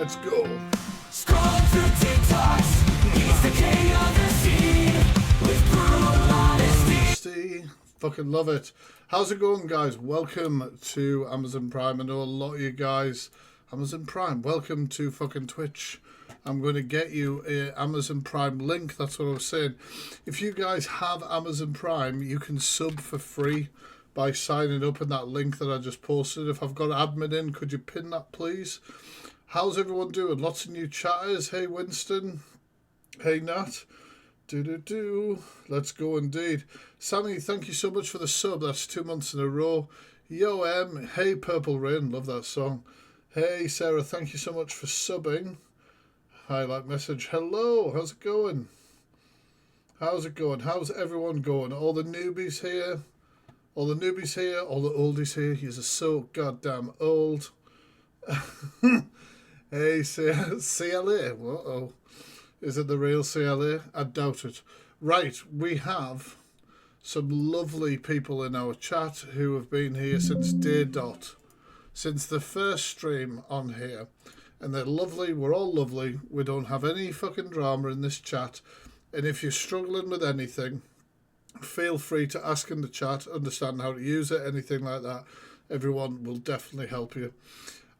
Let's go. Scroll through TikToks, he's the king of the scene with brutal honesty. Fucking love it. How's it going, guys? Welcome to Amazon Prime. I know a lot of you guys, Amazon Prime, welcome to fucking Twitch. I'm going to get you a Amazon Prime link. That's what I was saying. If you guys have Amazon Prime, you can sub for free by signing up in that link that I just posted. If I've got admin in, could you pin that, please? How's everyone doing? Lots of new chatters. Hey, Winston. Hey, Nat. Let's go indeed. Sammy, thank you so much for the sub. That's 2 months in a row. Yo, hey, Purple Rain. Love that song. Hey, Sarah, thank you so much for subbing. Highlight message. Hello, how's it going? How's it going? How's everyone going? All the newbies here? All the newbies here? All the oldies here? You're so goddamn old. Hey, CLA. Uh-oh. Is it the real CLA? I doubt it. Right, we have some lovely people in our chat who have been here since day dot. Since the first stream on here. And they're lovely. We're all lovely. We don't have any fucking drama in this chat. And if you're struggling with anything, feel free to ask in the chat, understand how to use it, anything like that. Everyone will definitely help you.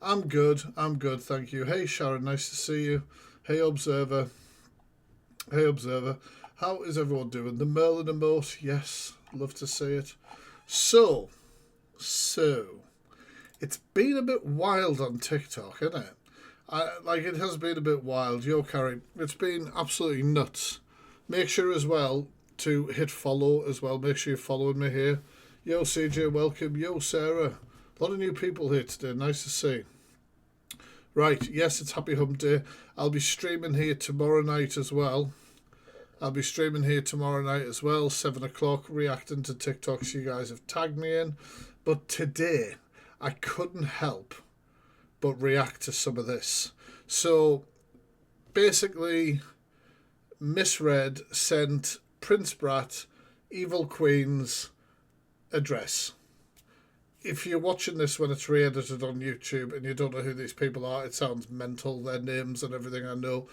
I'm good, thank you. Hey Sharon, nice to see you. Hey Observer. Hey Observer. How is everyone doing? The Merlin emote, yes, love to see it. So, it's been a bit wild on TikTok, hasn't it? It has been a bit wild. Yo, Carrie, it's been absolutely nuts. Make sure as well to hit follow as well. Make sure you're following me here. Yo, CJ, welcome. Yo, Sarah. A lot of new people here today. Nice to see. Right, yes, it's Happy Hump Day. I'll be streaming here tomorrow night as well. 7 o'clock, reacting to TikToks you guys have tagged me in. But today, I couldn't help but react to some of this. So, basically, Misread sent Prince Brat Evil Queen's address. If you're watching this when it's re-edited on YouTube and you don't know who these people are, it sounds mental, their names and everything, I know.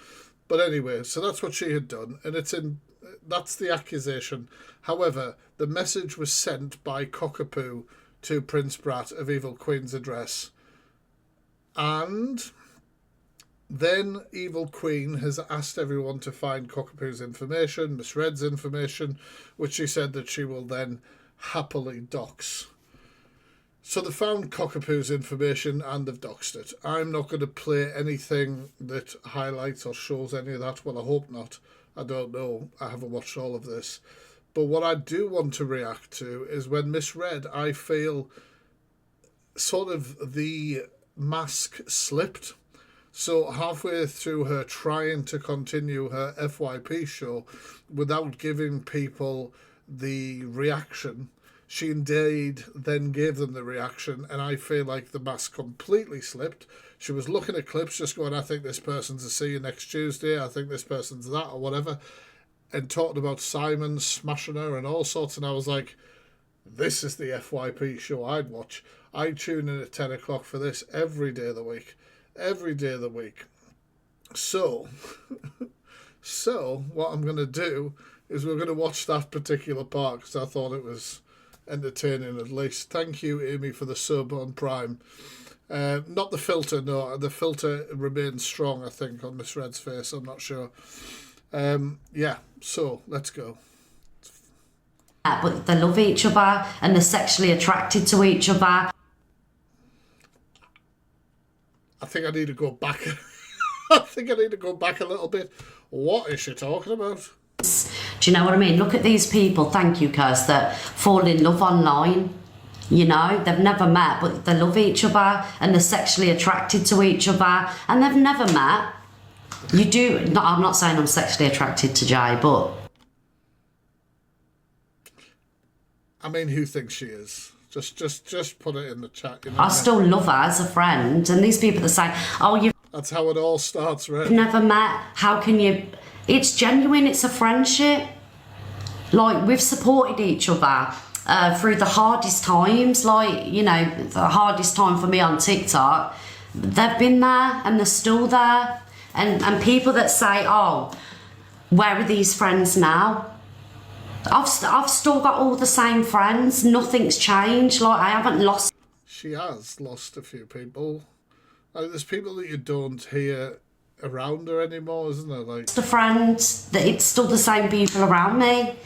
But anyway, so that's what she had done, and that's the accusation. However, the message was sent by Cockapoo to Prince Brat of Evil Queen's address. And then Evil Queen has asked everyone to find Cockapoo's information, Misread's information, which she said that she will then happily dox. So they found Cockapoo's information and they've doxed it. I'm not going to play anything that highlights or shows any of that. Well, I hope not. I don't know. I haven't watched all of this. But what I do want to react to is when Misread, I feel sort of the mask slipped. So halfway through her trying to continue her FYP show without giving people the reaction, she indeed then gave them the reaction, and I feel like the mask completely slipped. She was looking at clips just going, I think this person's a see you next Tuesday, I think this person's that, or whatever, and talking about Simon smashing her and all sorts, and I was like, this is the FYP show I'd watch. I tune in at 10 o'clock for this every day of the week. Every day of the week. So what I'm going to do is we're going to watch that particular part because I thought it was entertaining at least. Thank you, Amy, for the sub on Prime. Not the filter, no. The filter remains strong, I think, on Miss Red's face. I'm not sure. Yeah, so let's go. But they love each other and they're sexually attracted to each other. I think I need to go back. I think I need to go back a little bit. What is she talking about? Do you know what I mean? Look at these people, thank you, Kirst, that fall in love online. You know, they've never met, but they love each other and they're sexually attracted to each other and they've never met. You do, no, I'm not saying I'm sexually attracted to Jay, but... I mean, who thinks she is? Just put it in the chat. You know I still love her as a friend, and these people that say, oh, you've... That's how it all starts, right? Never met, how can you... It's genuine, it's a friendship. Like, we've supported each other through the hardest times. Like, you know, the hardest time for me on TikTok, they've been there and they're still there. And people that say, oh, where are these friends now? I've still got all the same friends. Nothing's changed. Like, I haven't lost. She has lost a few people. Like, there's people that you don't hear around her anymore, isn't there? Like, The friends, that it's still the same people around me.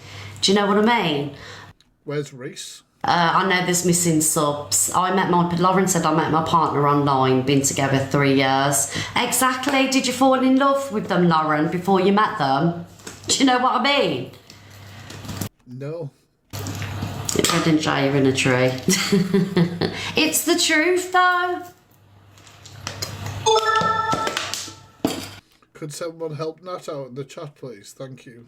Do you know what I mean? where's Reese? I know there's missing subs. Lauren said I met my partner online, been together 3 years. Exactly. Did you fall in love with them, Lauren, before you met them? Do you know what I mean? No. I didn't show you in a tree. It's the truth, though. Could someone help Nat out in the chat, please? Thank you.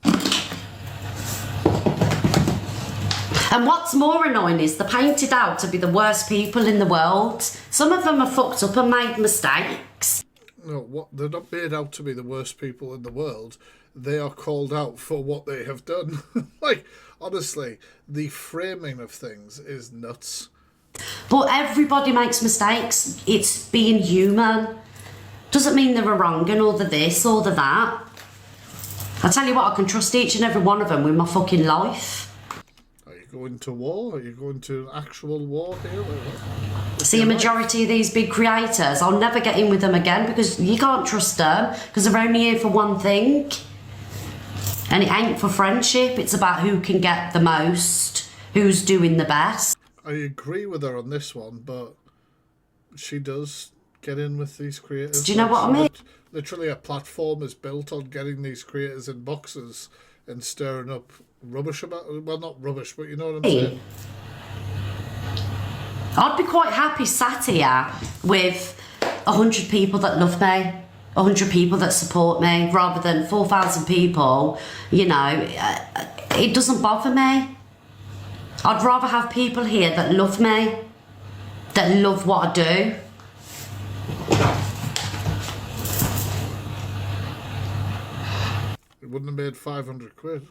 And what's more annoying is they're painted out to be the worst people in the world. Some of them are fucked up and made mistakes. No, what? They're not made out to be the worst people in the world. They are called out for what they have done. Like, honestly, the framing of things is nuts. But everybody makes mistakes. It's being human. Doesn't mean they were wrong and all the this, all the that. I tell you what, I can trust each and every one of them with my fucking life. Are you going to war? Are you going to actual war here? See, a majority of these big creators, I'll never get in with them again because you can't trust them because they're only here for one thing. And it ain't for friendship, it's about who can get the most, who's doing the best. I agree with her on this one, but she does get in with these creators. Do you know what I mean? Literally, a platform is built on getting these creators in boxes and stirring up rubbish about. Well, not rubbish, but you know what I'm saying. I'd be quite happy sat here with 100 people that love me, 100 people that support me, rather than 4,000 people. You know, it doesn't bother me. I'd rather have people here that love me, that love what I do. It wouldn't have made 500 quid.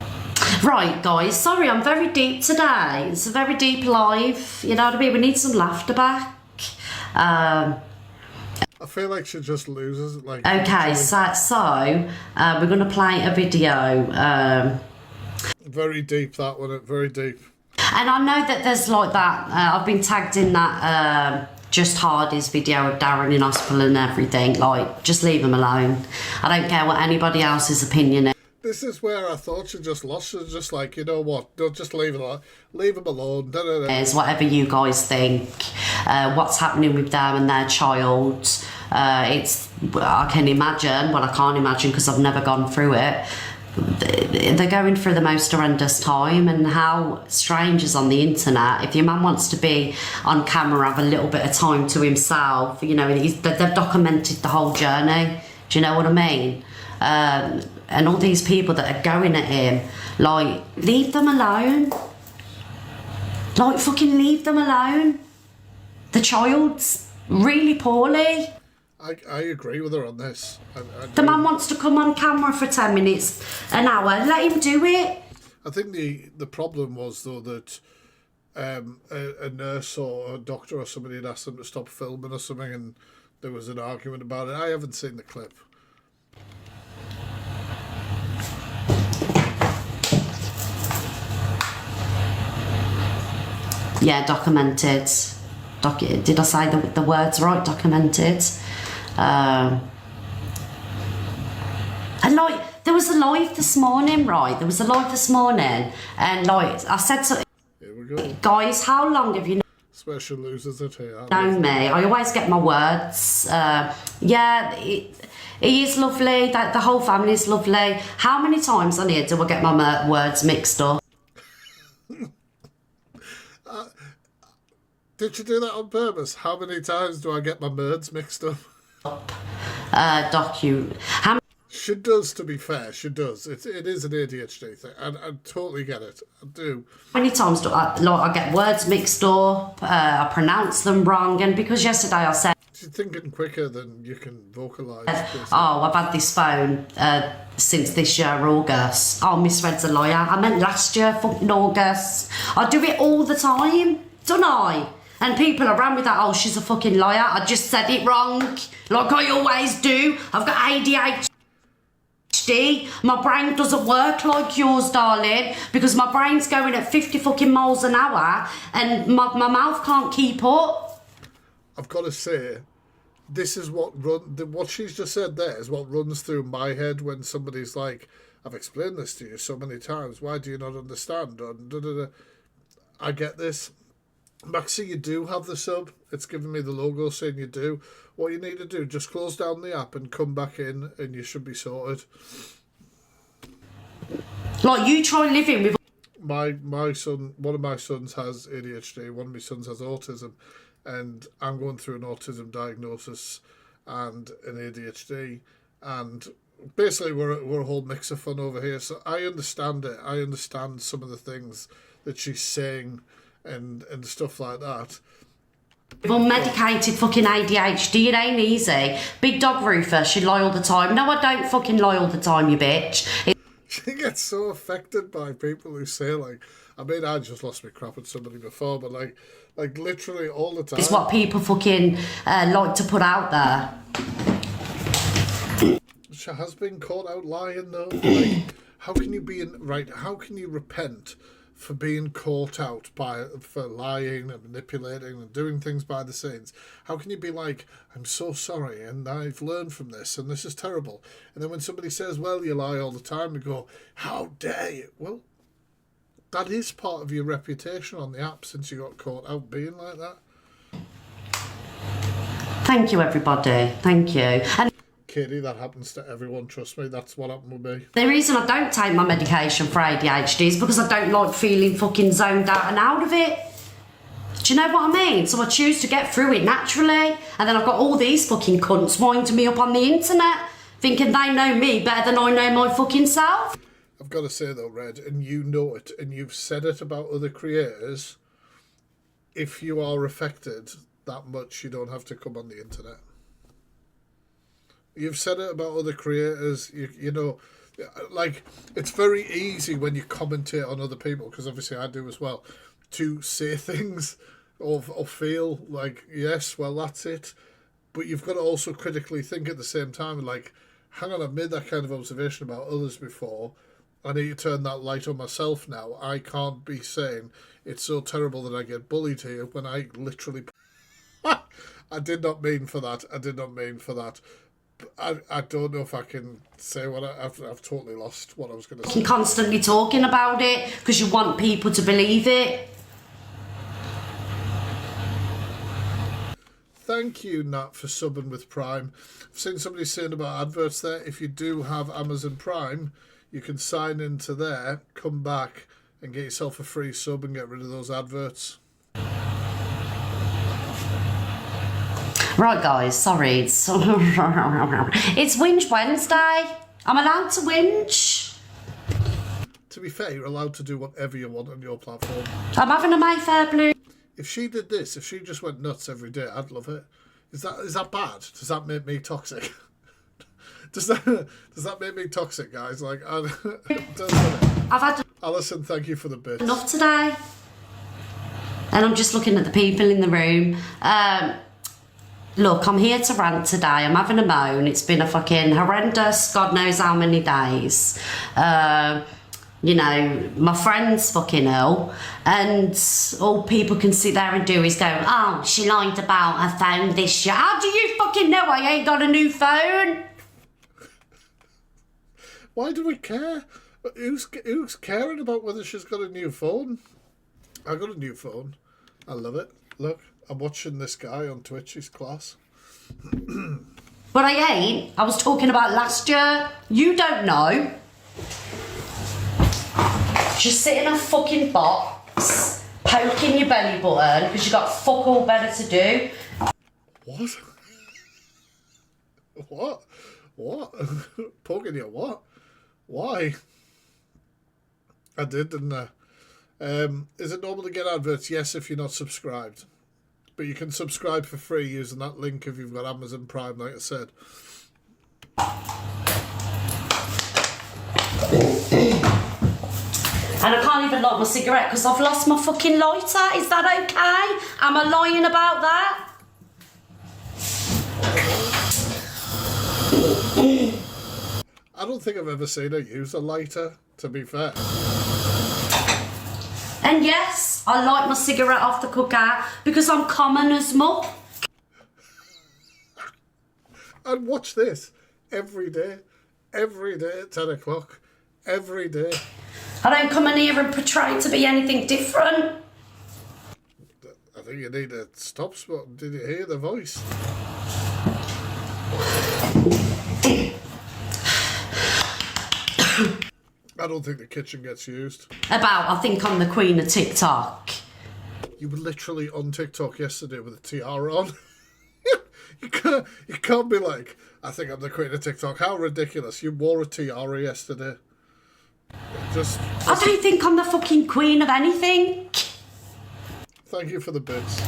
Right, guys, sorry, I'm very deep today. It's a very deep live, you know what I mean? We need some laughter back. I feel like she just loses. Like, Okay, so we're going to play a video. Very deep, that one, very deep. And I know that there's like that, I've been tagged in that Just Hardy's video of Darren in hospital and everything. Like, just leave him alone. I don't care what anybody else's opinion is. This is where I thought she just lost. She was just like, you know what? Don't just leave it alone. Leave him alone. Da, da, da. Is whatever you guys think, what's happening with them and their child. I can imagine, well, I can't imagine because I've never gone through it. They're going through the most horrendous time, and how strange is on the internet. If your man wants to be on camera, have a little bit of time to himself, you know, they've documented the whole journey. Do you know what I mean? And all these people that are going at him, like, leave them alone. Like, fucking leave them alone. The child's really poorly. I agree with her on this. The man wants to come on camera for 10 minutes, an hour. Let him do it. I think the problem was, though, that a nurse or a doctor or somebody had asked them to stop filming or something, and there was an argument about it. I haven't seen the clip. Yeah, documented. Did I say the words right? Documented. And like, there was a live this morning, right? There was a live this morning, and like, I said to Here we go. guys, how long have you Special losers it here. known me? I always get my words. Yeah, he is lovely. That the whole family is lovely. How many times on here do I get my words mixed up? Did you do that on purpose? How many times do I get my words mixed up? How She does, to be fair. She does. It is an ADHD thing. I totally get it. I do. many times do I get words mixed up? I pronounce them wrong, and because yesterday I said, She's thinking quicker than you can vocalise. oh, I've had this phone since this year, August. Oh, misread's a liar. I meant last year, fucking August. I do it all the time, don't I? And people around with that, oh, she's a fucking liar. I just said it wrong, like I always do. I've got ADHD. My brain doesn't work like yours, darling, because my brain's going at 50 fucking miles an hour and my mouth can't keep up. I've got to say, this is what she's just said there is what runs through my head when somebody's like, I've explained this to you so many times, why do you not understand? Or, I get this. Maxie, you do have the sub. It's giving me the logo saying you do. What you need to do, just close down the app and come back in and you should be sorted. Like, you try living with... My son, one of my sons has ADHD, one of my sons has autism, and I'm going through an autism diagnosis and an ADHD, and basically we're a whole mix of fun over here, so I understand it. I understand some of the things that she's saying and stuff like that. Unmedicated fucking ADHD, it ain't easy. Big dog Rufus, she lie all the time. No, I don't fucking lie all the time, you bitch. She gets so affected by people who say, like, I mean, I just lost my crap at somebody before, but like literally all the time. It's what people fucking like to put out there. She has been caught out lying though. Like, how can you be how can you repent for being caught out for lying and manipulating and doing things by the scenes? How can you be like, I'm so sorry and I've learned from this and this is terrible? And then when somebody says, well, you lie all the time, you go, how dare you? Well, that is part of your reputation on the app since you got caught out being like that. Thank you, everybody. Thank you. And Katie, that happens to everyone, trust me, that's what happened with me. the reason I don't take my medication for ADHD is because I don't like feeling fucking zoned out and out of it. Do you know what I mean? So I choose to get through it naturally, and then I've got all these fucking cunts winding me up on the internet, thinking they know me better than I know my fucking self. I've got to say though, Red, and you know it, and you've said it about other creators, if you are affected that much, you don't have to come on the internet. You've said it about other creators, you know, like, it's very easy when you commentate on other people, because obviously I do as well, to say things or feel like, yes, well, that's it. But you've got to also critically think at the same time, like, hang on, I've made that kind of observation about others before. I need to turn that light on myself now. I can't be saying it's so terrible that I get bullied here when I literally... I did not mean for that. I did not mean for that. I don't know if I can say what I've totally lost what I was going to say. You're constantly talking about it because you want people to believe it. Thank you, Nat, for subbing with Prime. I've seen somebody saying about adverts there. If you do have Amazon Prime, you can sign into there, come back and get yourself a free sub and get rid of those adverts. Right, guys, sorry, it's Whinge Wednesday. I'm allowed to whinge. To be fair, you're allowed to do whatever you want on your platform. I'm having a Mayfair Blue. If she did this, if she just went nuts every day, I'd love it. Is that bad? Does that make me toxic? does that make me toxic, guys? Like, does it? I've had Alison, thank you for the bit. enough today. And I'm just looking at the people in the room. Look, I'm here to rant today. I'm having a moan. It's been a fucking horrendous, God knows how many days. You know, my friend's fucking ill, and all people can sit there and do is go, oh, she lied about her phone this year. How do you fucking know I ain't got a new phone? Why do we care? Who's caring about whether she's got a new phone? I got a new phone. I love it. Look, I'm watching this guy on Twitch. He's class. But I ain't. I was talking about last year. You don't know. Just sit in a fucking box, poking your belly button because you got fuck all better to do. What? What? Poking your what? Why? I did, didn't I? Is it normal to get adverts? Yes, if you're not subscribed. But you can subscribe for free using that link if you've got Amazon Prime, like I said. And I can't even light my cigarette because I've lost my fucking lighter. Is that okay? Am I lying about that? I don't think I've ever seen her use a lighter, to be fair. And yes, I light my cigarette off the cooker because I'm common as muck. And watch this every day at 10 o'clock, every day. I don't come in here and portray to be anything different. I think you need to stop smoking. Did you hear the voice? I don't think the kitchen gets used. I think I'm the queen of TikTok. You were literally on TikTok yesterday with a tiara on. You can't be like, I think I'm the queen of TikTok. How ridiculous. You wore a tiara yesterday. I don't think I'm the fucking queen of anything. Thank you for the bits.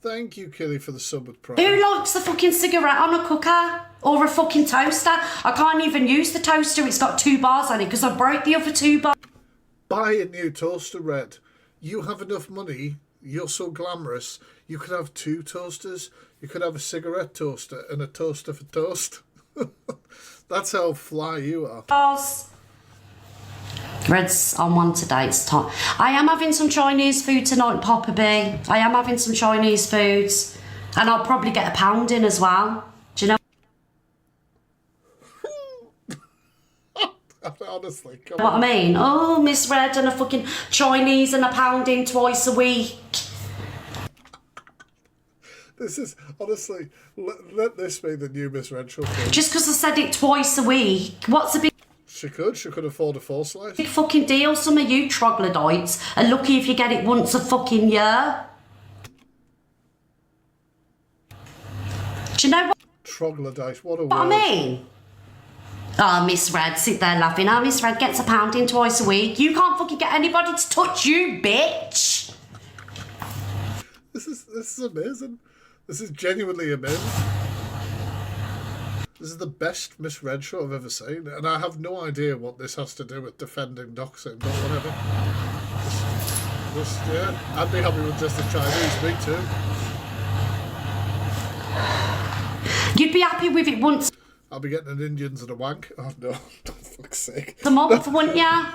Thank you, Killy, for the sub with pride. Who likes the fucking cigarette on a cooker? Or a fucking toaster? I can't even use the toaster. It's got 2 bars on it because I broke the other 2 bars. Buy a new toaster, Red. You have enough money. You're so glamorous. You could have 2 toasters. You could have a cigarette toaster and a toaster for toast. That's how fly you are. Bars. Red's on one today. It's time. I am having some Chinese food tonight, Papa B. I am having some Chinese foods. And I'll probably get a pound in as well. Do you know? Honestly, come What on. I mean? Oh, Miss Red and a fucking Chinese and a pound in twice a week. This is, honestly, let this be the new Miss Red show. Just because I said it twice a week. What's a big She could afford a 4 slice. fucking deal? Some of you troglodytes are lucky if you get it once a fucking year. Do you know what Troglodyte, what a word. I mean? Oh, Miss Red, sit there laughing. Oh, Miss Red gets a pound in twice a week. You can't fucking get anybody to touch you, bitch. This is amazing. This is genuinely amazing. This is the best Miss Red show I've ever seen, and I have no idea what this has to do with defending doxing, but whatever. Yeah, I'd be happy with just the Chinese, me too. You'd be happy with it once I'll be getting an Indians and a wank. Oh no, for fuck's sake. a month, wouldn't ya?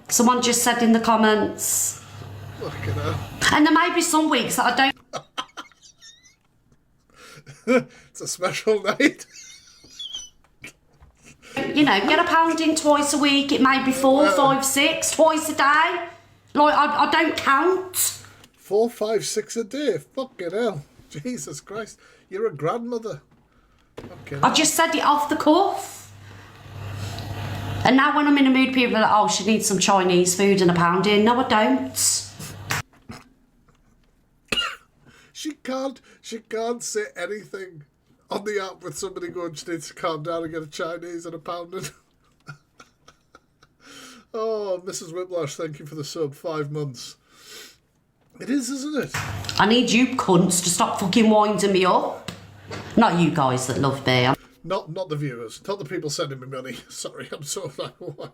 Someone just said in the comments. Fucking hell. And there may be some weeks that I don't, It's a special night. you know, get a pound in twice a week. It may be 4, 5, 6, twice a day. Like, I don't count. 4, 5, 6 a day. Fucking hell. Jesus Christ. You're a grandmother. Fucking I hell. just said it off the cuff. And now when I'm in a mood, people are like, oh, she needs some Chinese food and a pound in. No, I don't. She can't say anything on the app with somebody going, she needs to calm down and get a Chinese and a pound in. Oh, Mrs. Whiplash, thank you for the sub. 5 months. It is, isn't it? I need you cunts to stop fucking winding me up. Not you guys that love me. Not the viewers, not the people sending me money. Sorry, I'm so like, why?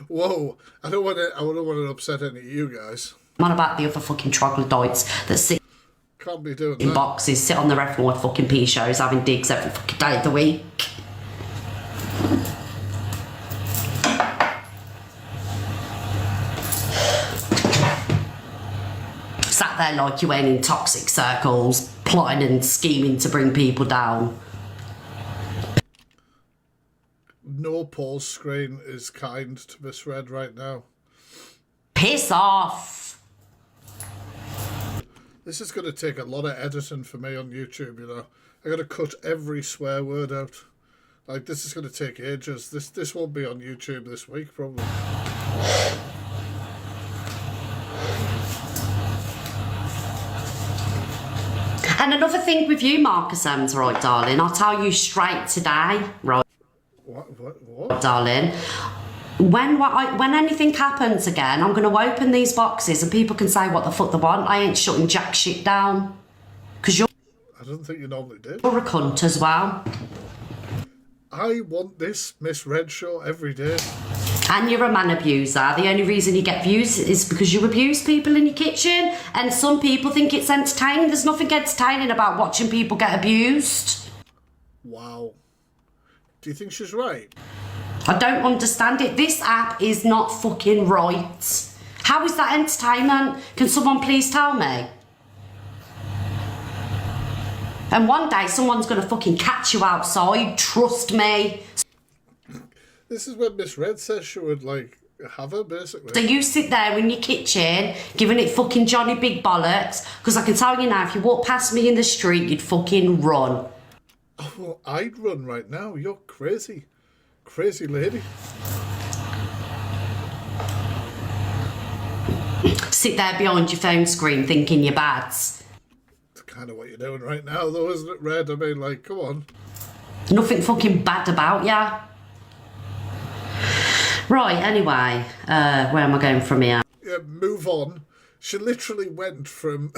Whoa, I don't want to upset any of you guys. I'm on about the other fucking troglodytes that sit Can't be doing in that. boxes, sit on the Raffle with fucking P shows, having digs every fucking day of the week. Sat there like you went in toxic circles, plotting and scheming to bring people down. No pause screen is kind to Miss Red right now. Piss off! This is going to take a lot of editing for me on YouTube, you know. I got to cut every swear word out. Like, this is going to take ages. This won't be on YouTube this week, probably. And another thing with you, Marcus M's, right, darling, I'll tell you straight today, right, What? darling. When anything happens again, I'm going to open these boxes and people can say what the fuck they want. I ain't shutting jack shit down. Because you're I don't think you normally did. a cunt as well. I want this Miss Red show every day. And you're a man abuser. The only reason you get views is because you abuse people in your kitchen. And some people think it's entertaining. There's nothing entertaining about watching people get abused. Wow. Do you think she's right? I don't understand it. This app is not fucking right. How is that entertainment? Can someone please tell me? And one day someone's going to fucking catch you outside. Trust me. This is when Miss Red says she would, like, have her, basically. So you sit there in your kitchen giving it fucking Johnny Big Bollocks, because I can tell you now, if you walk past me in the street, you'd fucking run. Oh, well, I'd run right now. You're crazy. Crazy lady. Sit there behind your phone screen thinking you're bad. That's kind of what you're doing right now, though, isn't it, Red? I mean, like, come on. Nothing fucking bad about ya. Right, anyway, where am I going from here? Yeah, move on. She literally went from...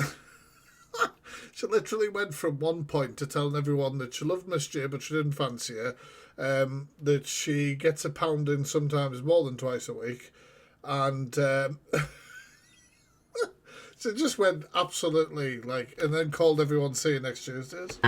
she literally went from one point to telling everyone that she loved Miss J, but she didn't fancy her. That she gets a pounding sometimes more than twice a week. And... so it just went absolutely, like... And then called everyone see you next Tuesdays.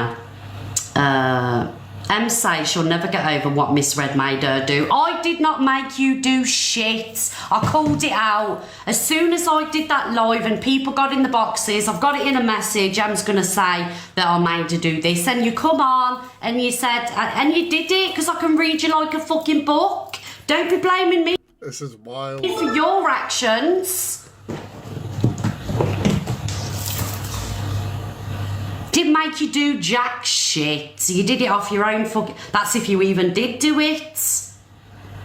Em says she'll never get over what Miss Red made her do. I did not make you do shit. I called it out. As soon as I did that live and people got in the boxes, I've got it in a message, Em's going to say that I made her do this. And you come on and you said, and you did it because I can read you like a fucking book. Don't be blaming me. This is wild. For your actions. Didn't make you do jack shit. You did it off your own fucking... That's if you even did do it.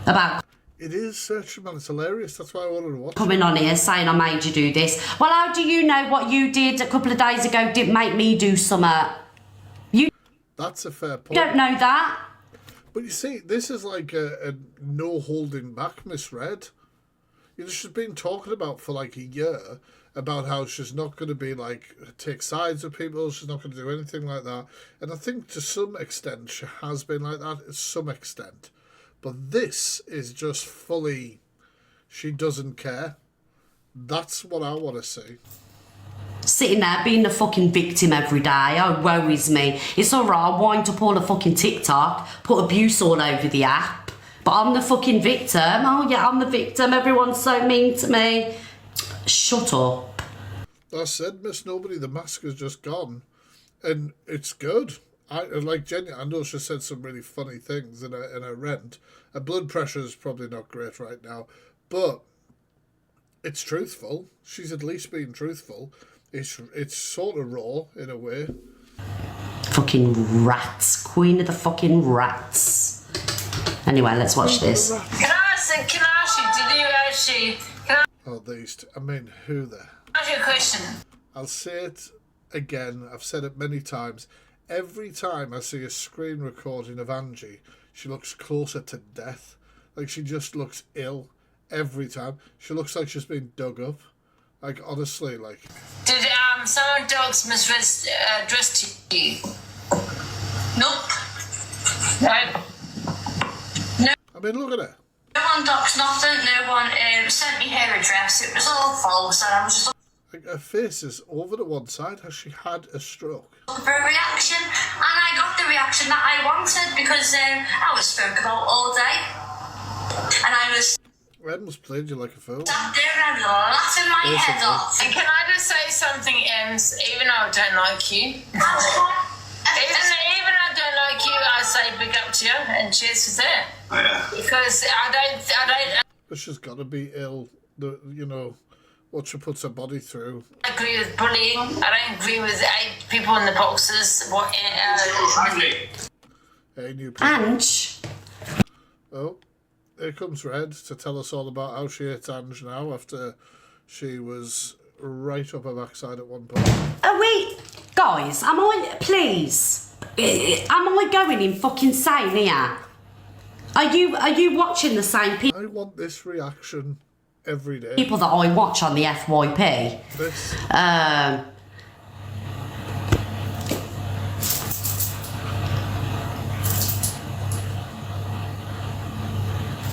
About... It is Search Man. It's hilarious. That's why I wanted to watch coming on here saying I made you do this. Well, how do you know what you did a couple of days ago didn't make me do something? You That's a fair point. don't know that. But you see, this is like a no holding back Miss Red. You know, she's been talking about for like a year about how she's not going to be like take sides with people. She's not going to do anything like that. And I think to some extent she has been like that, to some extent. But this is just fully, she doesn't care. That's what I want to see. Sitting there being the fucking victim every day. Oh, woe is me. It's alright, I wind up all the fucking TikTok, put abuse all over the app. But I'm the fucking victim. Oh yeah, I'm the victim. Everyone's so mean to me. Shut up. I said, Miss Nobody, the mask is just gone. And it's good. I like Jenny. I know she said some really funny things in her rant. Her blood pressure is probably not great right now. But it's truthful. She's at least being truthful. It's sort of raw in a way. Fucking rats. Queen of the fucking rats. Anyway, let's watch this. Can I ask you, did you actually... Oh, these two. I mean, who the... Ask you a question. I'll say it again. I've said it many times. Every time I see a screen recording of Angie, she looks closer to death. Like, she just looks ill every time. She looks like she's been dug up. Like, honestly, like... Did someone dogs Miss Red's dress to you? Nope. No. I mean, look at her. No one doxed nothing, no one sent me her address, it was all false, and I was just Like, her face is over to one side. Has she had a stroke? looking for a reaction, and I got the reaction that I wanted, because I was spoke about all day, and I was Edmund's played you like a fool. sat there and I was laughing my head off. And can I just say something, Ems? Even though I don't like you, even I don't like you, I say big up to you and cheers for that. Oh, yeah. Because I don't But she's got to be ill. You know, what she puts her body through. agree with bullying. I don't agree with 8 people in the boxes. Hey, new people. Ange. Oh, here comes Red to tell us all about how she hates Ange now after she was right up her backside at one point. Are we... Guys, am I... Please. Am I going in fucking insane here? Are you watching the same people? I want this reaction every day. People that I watch on the FYP. This.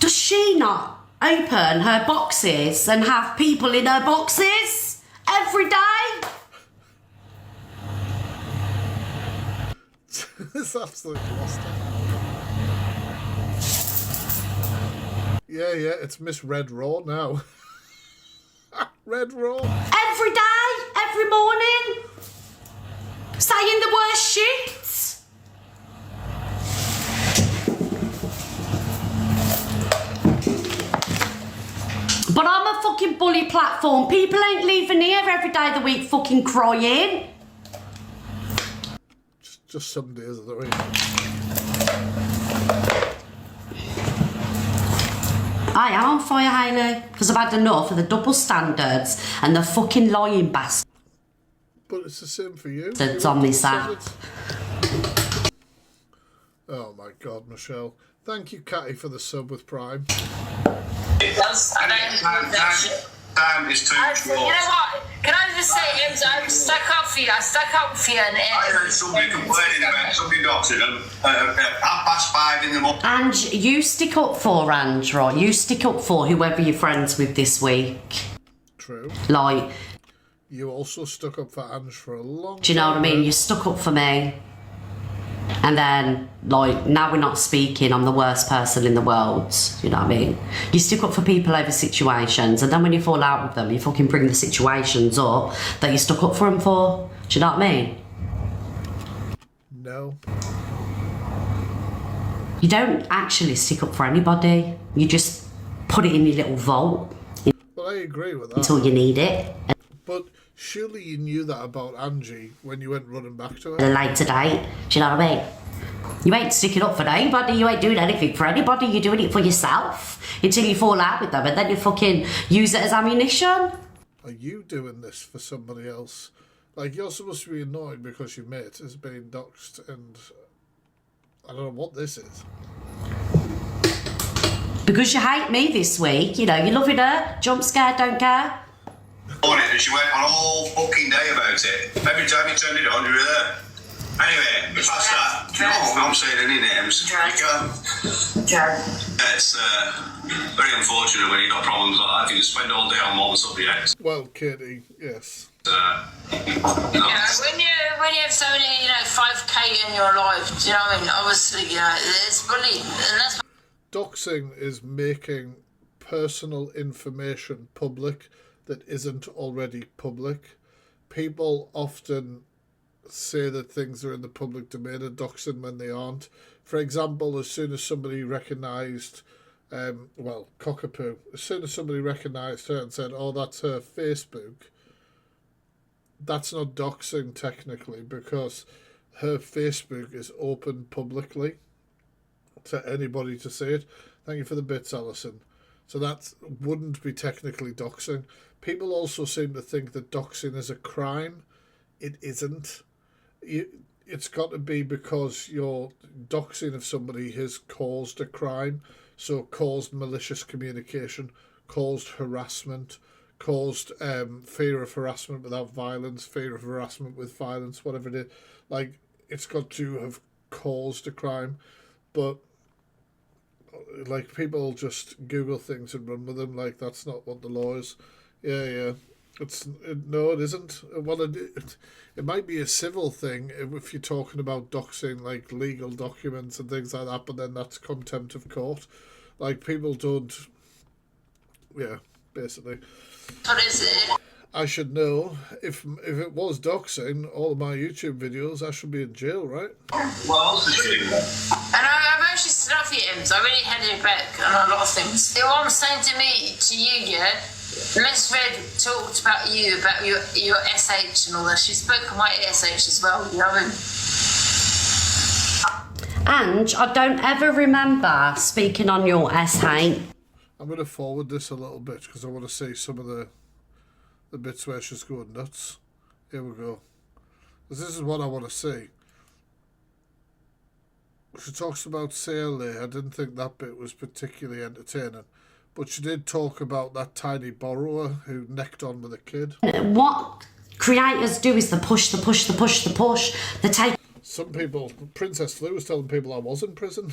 Does she not? open her boxes and have people in her boxes every day. It's absolutely lost it. Yeah, it's Miss Red Raw now. Red Raw. Every day, every morning. Saying the worst shit. But I'm a fucking bully platform. People ain't leaving here every day of the week fucking crying. Just some days of the week. I am on fire, Hayley, because I've had enough of the double standards and the fucking lying bastards But it's the same for you. on this app. Oh my God, Michelle. Thank you, Catty, for the sub with Prime. It does. I don't do that shit. Time is too short. You know what? Can I just say, I'm stuck up for you. I stuck up for you. And I heard somebody complaining about somebody doxing them at 5:30 in the morning. And you stick up for Ange, right? You stick up for whoever you're friends with this week. True. Like, You also stuck up for Ange for a long time. do you know what I mean? You stuck up for me. And then, like, now we're not speaking, I'm the worst person in the world. You know what I mean? You stick up for people over situations, and then when you fall out with them, you fucking bring the situations up that you stuck up for them for. Do you know what I mean? No. You don't actually stick up for anybody. You just put it in your little vault Well, I agree with that. until you need it But surely you knew that about Angie when you went running back to at a her. later date. Do you know what I mean? You ain't sticking up for anybody. You ain't doing anything for anybody. You're doing it for yourself until you fall out with them, and then you fucking use it as ammunition. Are you doing this for somebody else? Like, you're supposed to be annoyed because your mate is being doxed, and I don't know what this is. Because you hate me this week, you know, you're loving her, jump scare, don't care. On it, and she went on all fucking day about it. Every time you turned it on, you were there. Anyway, past that, I'm saying any names. You can. It's very unfortunate when you've got problems like that. You can spend all day on one subject. Well, Katie, yes. No. when you have so many, 5K in your life, do you know what I mean? Obviously, it's bullying, and that's. Doxing is making personal information public that isn't already public. People often say that things are in the public domain of doxing when they aren't. For example, as soon as somebody recognised, Cockapoo, as soon as somebody recognised her and said, oh, that's her Facebook, that's not doxing technically, because her Facebook is open publicly to anybody to see it. Thank you for the bits, Alison. So that wouldn't be technically doxing. People also seem to think that doxing is a crime. It isn't. It's got to be because your doxing of somebody has caused a crime. So caused malicious communication, caused harassment, caused fear of harassment without violence, fear of harassment with violence, whatever it is. Like, it's got to have caused a crime. But like, people just Google things and run with them like that's not what the law is. Yeah. No, it isn't. Well, it might be a civil thing if you're talking about doxing, like legal documents and things like that, but then that's contempt of court. Like, people don't. Yeah, basically. What is it? I should know. If it was doxing, all of my YouTube videos, I should be in jail, right? What else is she doing? And I've actually stood up for you, Ems. I really had your back on a lot of things. What I'm saying to you, yeah, Miss Red talked about your SH and all that. She spoke of my SH as well, you know what I mean? And I don't ever remember speaking on your SH. I'm going to forward this a little bit because I want to see some of the bits where she's going nuts. Here we go. This is what I want to see. She talks about sale there. I didn't think that bit was particularly entertaining. But she did talk about that tiny borrower who necked on with a kid. What creators do is the push. They take. Some people, Princess Flu was telling people I was in prison.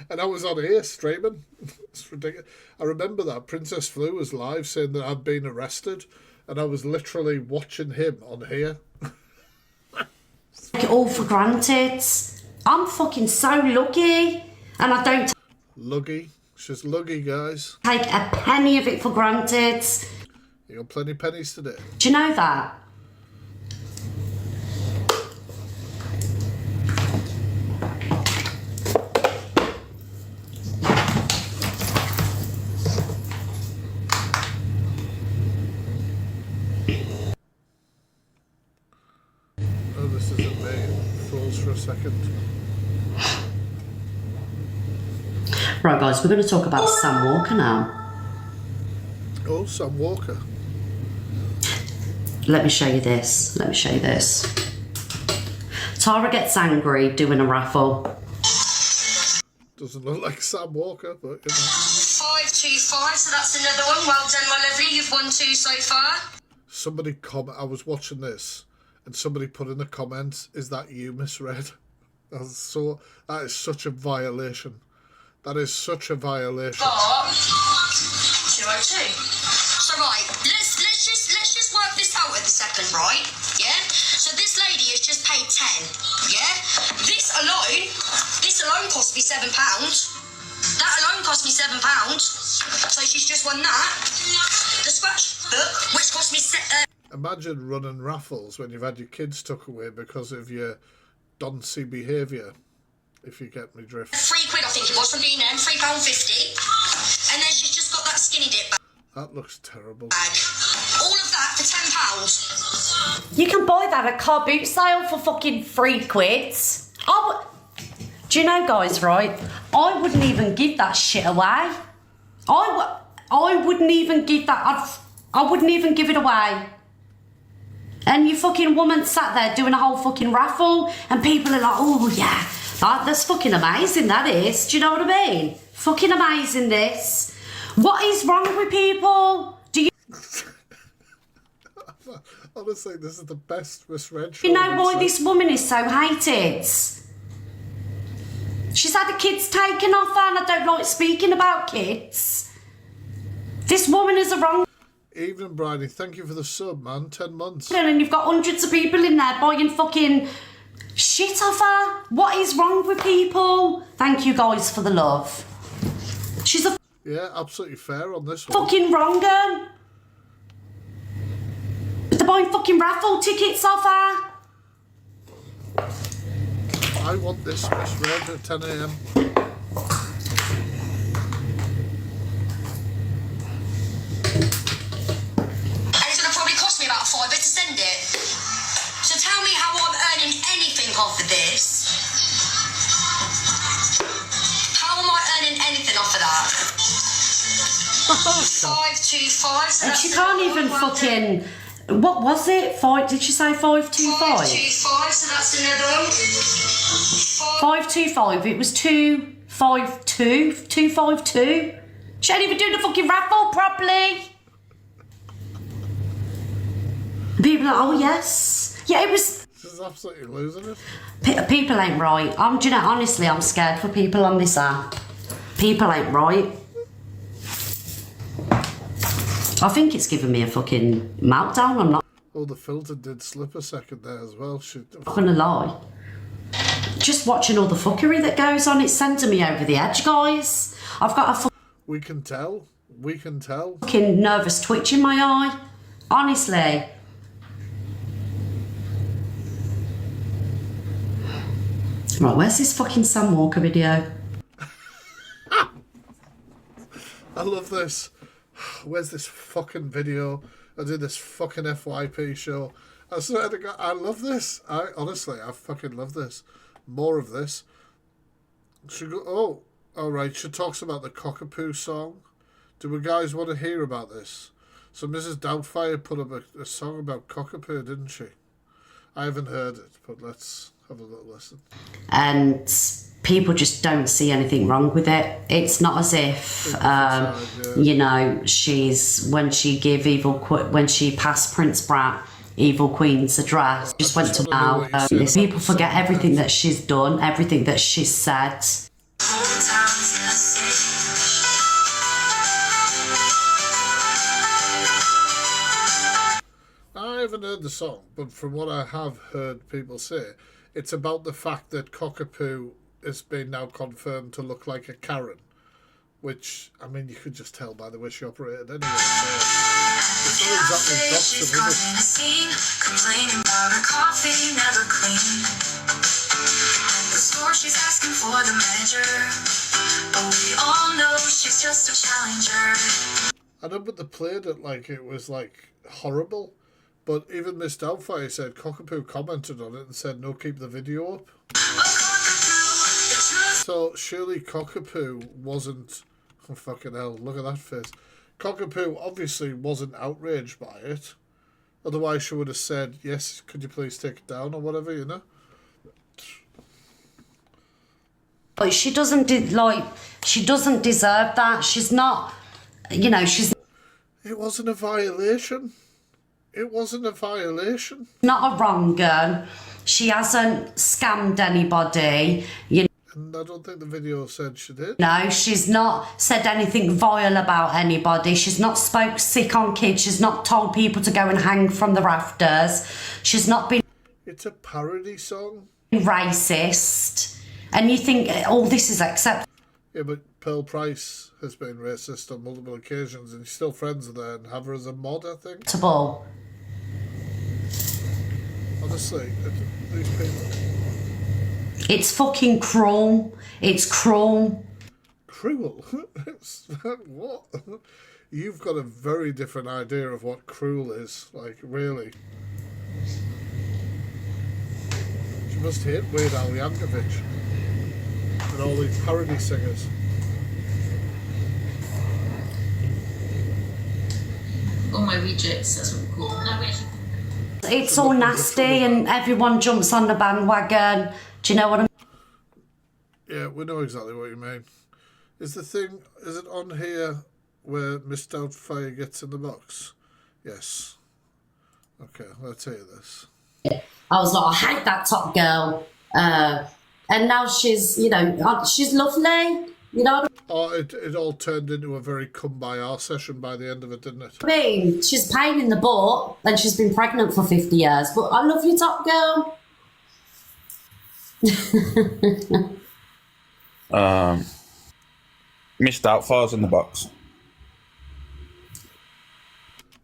And I was on here streaming. It's ridiculous. I remember that Princess Flu was live saying that I'd been arrested, and I was literally watching him on here. Take it all for granted. I'm fucking so lucky, and I don't Luggy. She's luggy, guys. take a penny of it for granted. You got plenty of pennies today. Do you know that? Oh, this isn't me. It froze for a second. Right, guys, we're going to talk about Sam Walker now. Oh, Sam Walker. Let me show you this. Let me show you this. Tara gets angry doing a raffle. Doesn't look like Sam Walker, but you know. 525, so that's another one. Well done, my lovely. You've won 2 so far. Somebody I was watching this, and somebody put in the comments, "Is that you misread?" That is such a violation. That is such a violation. But 202. So right, let's just work this out at the second, right? Yeah. So this lady has just paid 10. Yeah. This alone cost me £7. That alone cost me £7. So she's just won that. The scratch book, which cost me. Imagine running raffles when you've had your kids took away because of your doncy behaviour. If you get me drift. £3, I think it was, from B&M, £3.50. And then she's just got that skinny dip bag. That looks terrible. All of that for £10. You can buy that at car boot sale for fucking £3. Do you know, guys, right? I wouldn't even give that shit away. I wouldn't even give that. I wouldn't even give it away. And you fucking woman sat there doing a whole fucking raffle, and people are like, oh yeah, that's fucking amazing, that is. Do you know what I mean? Fucking amazing, this. What is wrong with people? Do you Honestly, this is the best misread show. You know why this woman is so hated? She's had the kids taken off her, and I don't like speaking about kids. This woman is a wrong. Evening, Bridie. Thank you for the sub, man. 10 months. And you've got hundreds of people in there buying fucking shit off her. What is wrong with people? Thank you guys for the love. She's a Yeah, absolutely fair on this one. fucking wrong one. But they're buying fucking raffle tickets off her. I want this misread at 10 a.m. About £5 to send it. So tell me how I'm earning anything off of this. How am I earning anything off of that? 525. So And she can't even fucking. What was it? Did she say 525? 525. So that's another one. 525. It was 252. 252. She ain't even doing the fucking raffle properly. People are like, oh yes. Yeah, it was. She's absolutely losing it. People ain't right. Do you know, honestly, I'm scared for people on this app. People ain't right. I think it's given me a fucking meltdown. I'm not Oh, the filter did slip a second there as well. gonna lie. Just watching all the fuckery that goes on, it's sending me over the edge, guys. I've got a We can tell. We can tell. fucking nervous twitch in my eye. Honestly. Right, where's this fucking Sam Walker video? I love this. Where's this fucking video? I did this fucking FYP show. I swear to God, I love this. I fucking love this. More of this. Alright, she talks about the Cockapoo song. Do we guys want to hear about this? So Mrs. Doubtfire put up a song about Cockapoo, didn't she? I haven't heard it, but let's have a little listen. And people just don't see anything wrong with it. It's not as if, you know, when she passed Prince Brat, Evil Queen's address, just went to now. People forget everything that she's done, everything that she's said. haven't heard the song, but from what I have heard people say, it's about the fact that Cockapoo has been now confirmed to look like a Karen. Which, I mean, you could just tell by the way she operated anyway. So it's not exactly Doxing, is it? Complaining about her coffee, never clean. At the store, she's asking for the manager, but we all know she's just a challenger. I know, but they played it like it was like horrible. But even Miss Doubtfire said Cockapoo commented on it and said, "No, keep the video up." So surely Cockapoo wasn't. Oh, fucking hell! Look at that face. Cockapoo obviously wasn't outraged by it. Otherwise, she would have said, "Yes, could you please take it down," or whatever, you know. But she doesn't she doesn't deserve that. She's not, you know, she's It wasn't a violation. It wasn't a violation. not a wrong girl. She hasn't scammed anybody. You And I don't think the video said she did. know, she's not said anything vile about anybody. She's not spoke sick on kids. She's not told people to go and hang from the rafters. She's not been It's a parody song. racist. And you think all this is acceptable? Yeah, but Pearl Price has been racist on multiple occasions and she's still friends with her and have her as a mod, I think. Honestly, these people... It's fucking cruel. It's cruel. Cruel? What? You've got a very different idea of what cruel is. Like, really. She must hate Weird Al Yankovic and all these parody singers. All my rejects, that's what we call them. No, we actually... It's all nasty and everyone jumps on the bandwagon. Do you know what I mean? Yeah, we know exactly what you mean. Is it on here where Miss Doubtfire gets in the box? Yes. Okay, I'll tell you this. I was like, I hate that top girl. And now she's, you know, she's lovely. You know what Oh, it all turned into a very come by our session by the end of it, didn't it? I mean? She's a pain in the butt and she's been pregnant for 50 years. But I love you, top girl. Miss Doubtfire's in the box.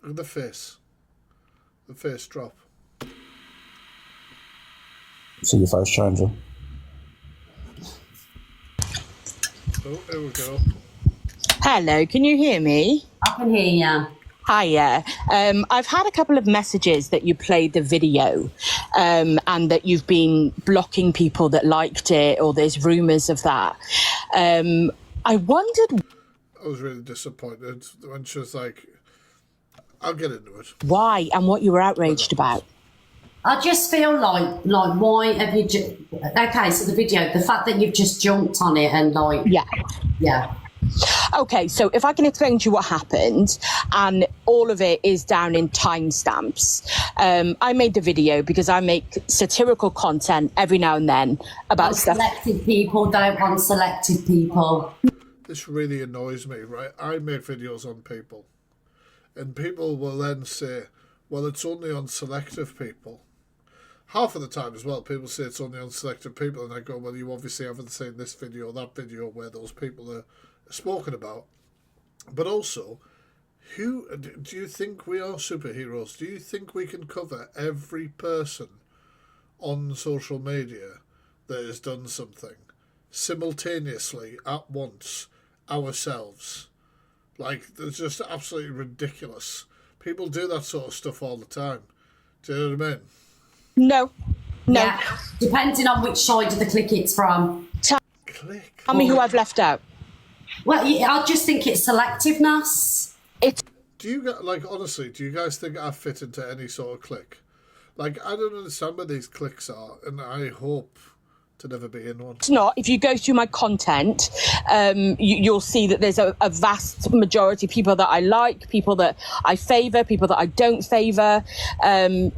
Look at the face. The face drop. See your face changer. Oh, here we go. Hello, can you hear me? I can hear you. Hiya. I've had a couple of messages that you played the video and that you've been blocking people that liked it, or there's rumours of that. I wondered I was really disappointed when she was like, I'll get into it. why and what you were outraged about. I just feel like why have you... Okay, so the video, the fact that you've just jumped on it and like... Yeah. Okay, so if I can explain to you what happened, and all of it is down in timestamps. I made the video because I make satirical content every now and then about stuff. Selected people don't want selected people. This really annoys me, right? I make videos on people, and people will then say, well, it's only on selective people. Half of the time as well, people say it's only on selective people, and I go, well, you obviously haven't seen this video or that video where those people are spoken about. But also, who do you think we are superheroes? Do you think we can cover every person on social media that has done something simultaneously at once ourselves? Like, it's just absolutely ridiculous. People do that sort of stuff all the time. Do you know what I mean? No. Yeah, depending on which side of the click it's from. Click. Tell me who I've left out. Well, I just think it's selectiveness. Do you guys, like, honestly, do you guys think I fit into any sort of clique? Like, I don't understand where these cliques are, and I hope to never be in one. It's not. If you go through my content, you'll see that there's a vast majority of people that I like, people that I favour, people that I don't favour.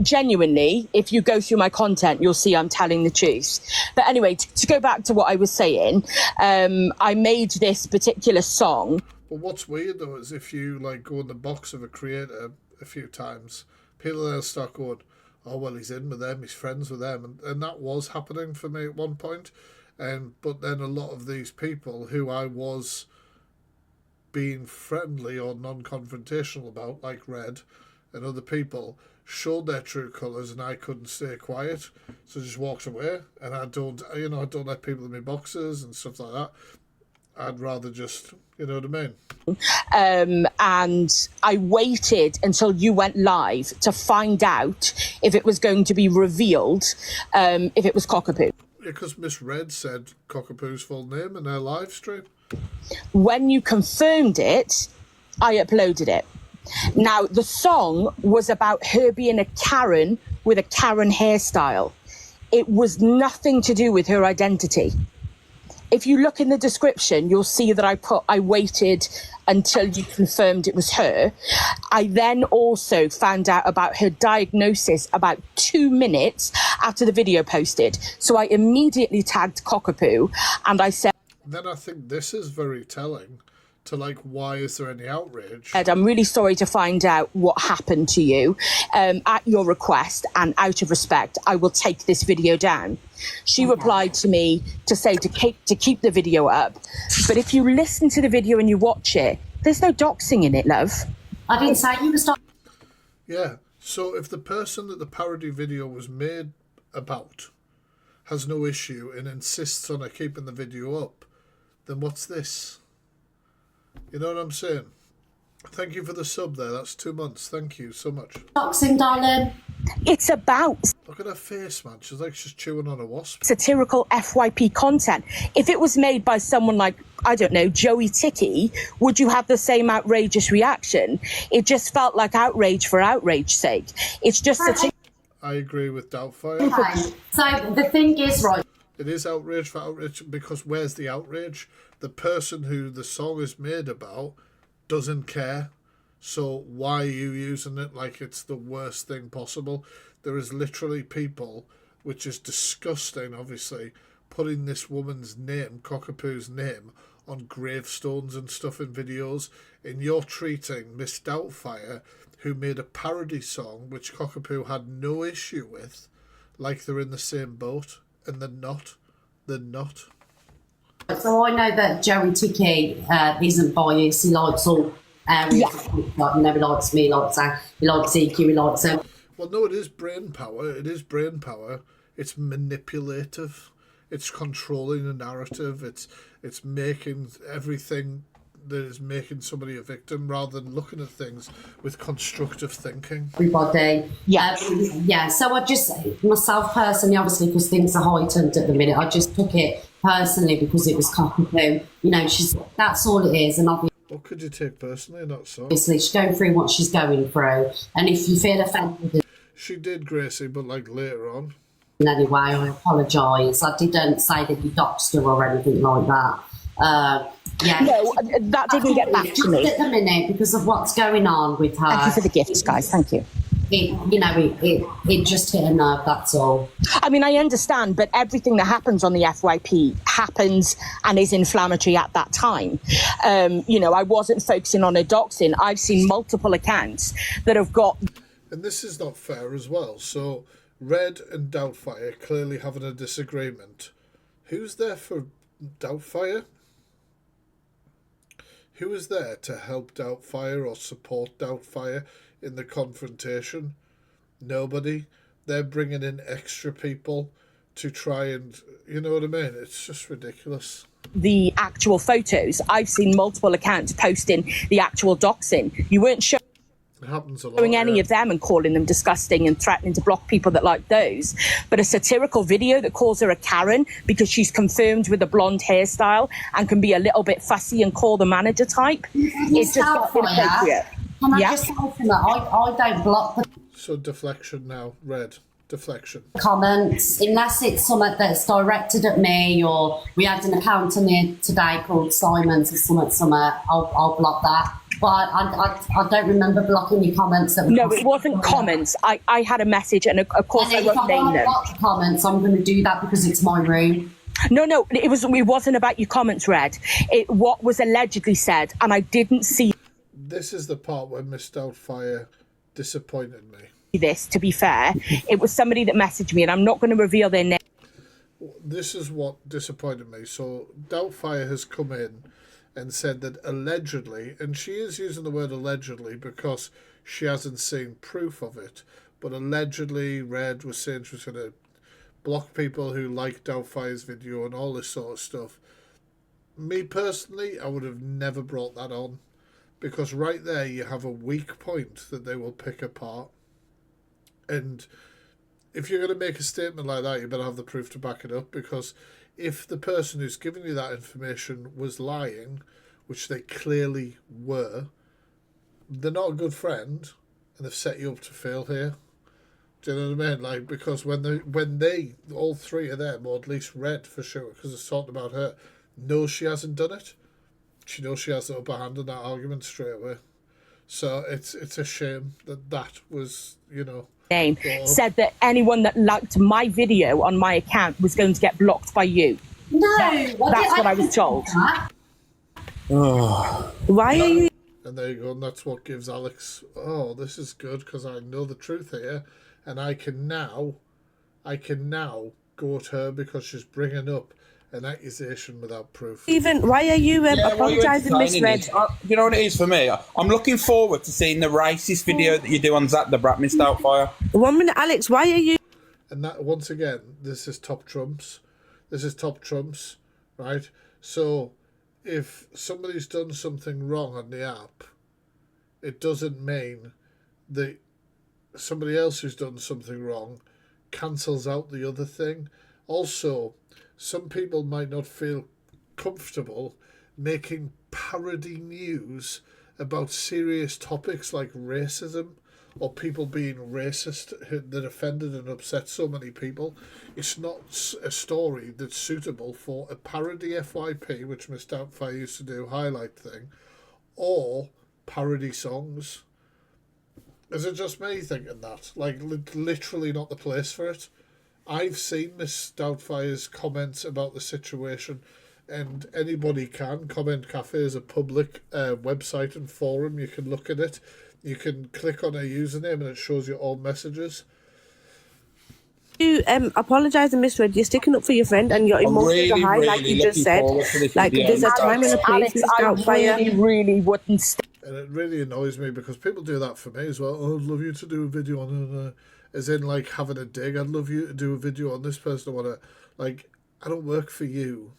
Genuinely, if you go through my content, you'll see I'm telling the truth. But anyway, to go back to what I was saying, I made this particular song. But what's weird, though, is if you, like, go in the box of a creator a few times, people then start going, oh, well, he's in with them, he's friends with them. And that was happening for me at one point. But then a lot of these people who I was being friendly or non-confrontational about, like Red and other people, showed their true colours, and I couldn't stay quiet, so I just walked away. And I don't let people in my boxes and stuff like that. I'd rather just, you know what I mean? And I waited until you went live to find out if it was going to be revealed, if it was Cockapoo. Because Miss Red said Cockapoo's full name in her live stream. When you confirmed it, I uploaded it. Now, the song was about her being a Karen with a Karen hairstyle. It was nothing to do with her identity. If you look in the description, you'll see that I waited until you confirmed it was her. I then also found out about her diagnosis about 2 minutes after the video posted. So I immediately tagged Cockapoo and I said, then I think this is very telling to, like, why is there any outrage? I'm really sorry to find out what happened to you. At your request and out of respect, I will take this video down. She replied to me to say to keep the video up. But if you listen to the video and you watch it, there's no doxing in it, love. I didn't say you was doxing. Yeah, so if the person that the parody video was made about has no issue and insists on her keeping the video up, then what's this? You know what I'm saying? Thank you for the sub there. That's 2 months. Thank you so much. Doxing, darling. It's about Look at her face, man. She's like she's chewing on a wasp. satirical FYP content. If it was made by someone like, I don't know, Joey Ticky, would you have the same outrageous reaction? It just felt like outrage for outrage's sake. It's just I agree with Doubtfire. Okay. So the thing is, right. It is outrage for outrage, because where's the outrage? The person who the song is made about doesn't care. So why are you using it like it's the worst thing possible? There is literally people, which is disgusting, obviously, putting this woman's name, Cockapoo's name, on gravestones and stuff in videos. And you're treating Miss Doubtfire, who made a parody song, which Cockapoo had no issue with, like they're in the same boat. And they're not. They're not. So I know that Joey Ticky isn't biased. He likes all areas. Like, you know, he likes me, he likes EQ, he likes them. Well, no, it is brain power. It is brain power. It's manipulative. It's controlling the narrative. It's making everything that is making somebody a victim rather than looking at things with constructive thinking. Everybody. Yeah. Yeah, so I just, myself personally, obviously, because things are heightened at the minute, I just took it personally because it was Cockapoo. You know, that's all it is. And obviously, What could you take personally in that song? obviously, she's going through what she's going through. And if you feel offended She did, Gracie, but like later on. in any way, I apologise. I didn't say that you doxed her or anything like that. Yeah. No, that didn't get back to me. At the minute, because of what's going on with her. Thank you for the gifts, guys. Thank you. It just hit a nerve, that's all. I mean, I understand, but everything that happens on the FYP happens and is inflammatory at that time. You know, I wasn't focusing on a doxing. I've seen multiple accounts that have got... And this is not fair as well. So, Red and Doubtfire clearly having a disagreement. Who's there for Doubtfire? Who is there to help Doubtfire or support Doubtfire in the confrontation? Nobody. They're bringing in extra people to try and, you know what I mean? It's just ridiculous. The actual photos. I've seen multiple accounts posting the actual doxing. You weren't showing It happens a lot. any of them and calling them disgusting and threatening to block people that like those. But a satirical video that calls her a Karen because she's confirmed with a blonde hairstyle and can be a little bit fussy and call the manager type, it's just not inappropriate. Can I just say from that, I don't block the So deflection now, Red. Deflection. comments unless it's something that's directed at me, or we had an account on here today called Simon's or something. I'll block that. But I don't remember blocking your comments. That No, it wasn't comments. I had a message, and of course I if won't I name want to them. block the comments, I'm going to do that because it's my room. No, it wasn't about your comments, Red. What was allegedly said, and I didn't see. This is the part where Miss Doubtfire disappointed me. this, to be fair. It was somebody that messaged me, and I'm not going to reveal their name. This is what disappointed me. So Doubtfire has come in and said that allegedly, and she is using the word allegedly because she hasn't seen proof of it, but allegedly Red was saying she was going to block people who like Doubtfire's video and all this sort of stuff. Me personally, I would have never brought that on, because right there you have a weak point that they will pick apart. And if you're going to make a statement like that, you better have the proof to back it up, because if the person who's giving you that information was lying, which they clearly were, they're not a good friend, and they've set you up to fail here. Do you know what I mean? Like, because when they all three of them, or at least Red for sure, because it's talking about her, knows she hasn't done it, she knows she has the upper hand in that argument straight away. So it's a shame that was, you know, name said that anyone that liked my video on my account was going to get blocked by you. No, that's what I was told. Why are you? And there you go, and that's what gives Alex, oh, this is good because I know the truth here, and I can now go at her because she's bringing up an accusation without proof. Even why are you apologising, Miss Red? You know what it is for me? I'm looking forward to seeing the racist video that you do on Zach the Brat, Miss Doubtfire. 1 minute, Alex, why are you? And that, once again, this is top trumps. This is top trumps, right? So if somebody's done something wrong on the app, it doesn't mean that somebody else who's done something wrong cancels out the other thing. Also, some people might not feel comfortable making parody news about serious topics like racism or people being racist that offended and upset so many people. It's not a story that's suitable for a parody FYP, which Miss Doubtfire used to do, highlight thing, or parody songs. Is it just me thinking that? Like, literally not the place for it. I've seen Miss Doubtfire's comments about the situation, and anybody can. Comment Cafe is a public website and forum. You can look at it. You can click on her username and it shows you all messages. You apologise and misread. You're sticking up for your friend and your emotions are high, like you just said. Like there's a time and a place. Alex, I really wouldn't. And it really annoys me because people do that for me as well. Oh, I'd love you to do a video on as in like having a dig. I'd love you to do a video on this person. I want to, like, I don't work for you.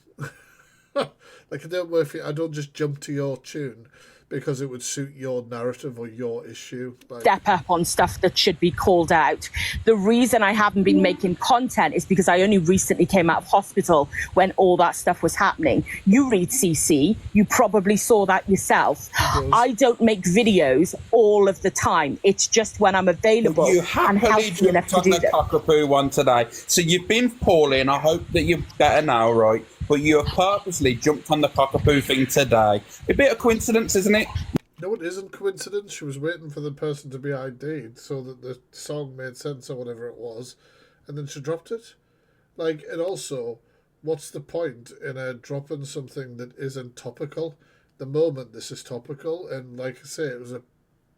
Like, I don't work for you. I don't just jump to your tune because it would suit your narrative or your issue. Like, step up on stuff that should be called out. The reason I haven't been making content is because I only recently came out of hospital when all that stuff was happening. You read CC, you probably saw that yourself. I don't make videos all of the time. It's just when I'm available you and healthy enough to do them. Cockapoo one today. So you've been poorly, and I hope that you're better now, right? But you have purposely jumped on the cockapoo thing today. A bit of coincidence, isn't it? No, it isn't coincidence. She was waiting for the person to be ID'd so that the song made sense or whatever it was, and then she dropped it. Like, and also, what's the point in her dropping something that isn't topical? The moment this is topical, and like I say, it was a